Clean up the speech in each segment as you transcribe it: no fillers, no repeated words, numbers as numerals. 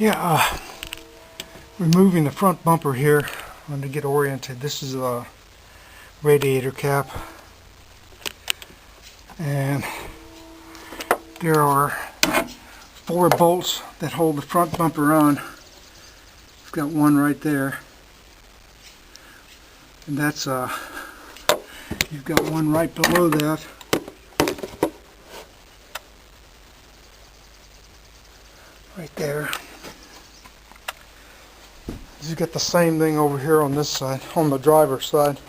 Yeah, removing the front bumper here. I want to get oriented. This is a radiator cap, and there are 4 bolts that hold the front bumper on. I've got one right there, and that's you've got one right below that. Right there. You get the same thing over here on this side, on the driver's side.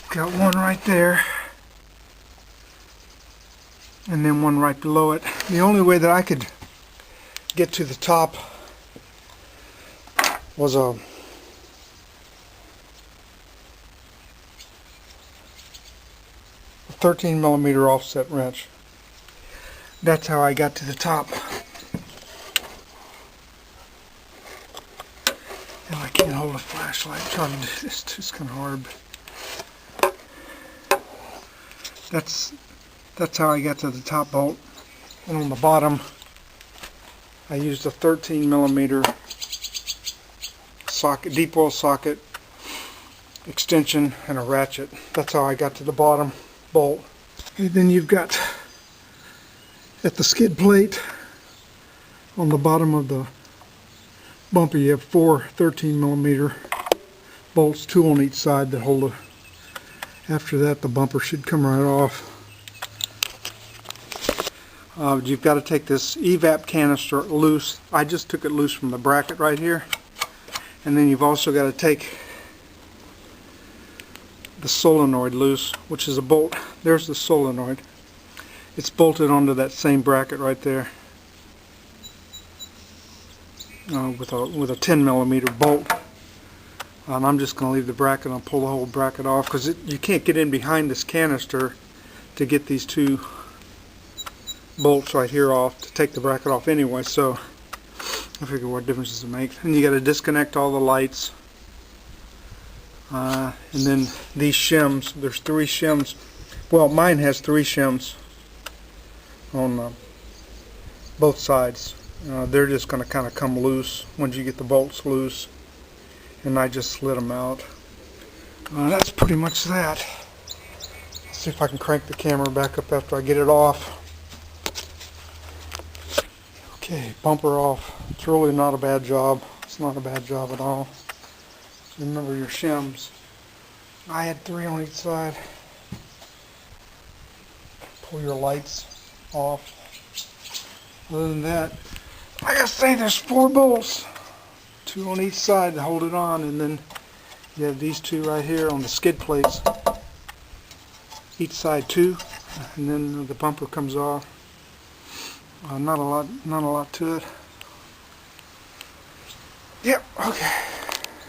Got one right there, and then one right below it. The only way that I could get to the top was a 13mm offset wrench. That's how I got to the top. And I can't hold a flashlight. I'm trying to do this. It's kind of hard. That's how I got to the top bolt. And on the bottom, I used a 13mm socket, deep well socket extension and a ratchet. That's how I got to the bottom bolt. And then you've got at the skid plate on the bottom of the bumper, you have 4 13mm bolts, 2 on each side that hold it. After that, the bumper should come right off. You've got to take this Evap canister loose. I just took it loose from the bracket right here. And then you've also got to take the solenoid loose, which is a bolt. There's the solenoid. It's bolted onto that same bracket right there. With a 10mm bolt. And I'm just going to leave the bracket. I'll pull the whole bracket off because you can't get in behind this canister to get these 2 bolts right here off to take the bracket off anyway. So I figure what difference does it make. And you got to disconnect all the lights. And then these shims. There's 3 shims. Well, mine has 3 shims on both sides. They're just going to kind of come loose once you get the bolts loose, and I just slid them out. That's pretty much that. Let's see if I can crank the camera back up after I get it off. Okay, bumper off. It's really not a bad job. It's not a bad job at all. Remember your shims. I had 3 on each side. Pull your lights off. Other than that, like I say, there's 4 bolts, 2 on each side to hold it on, and then you have these 2 right here on the skid plates, each side 2, and then the bumper comes off. Not a lot to it. Yep. Okay.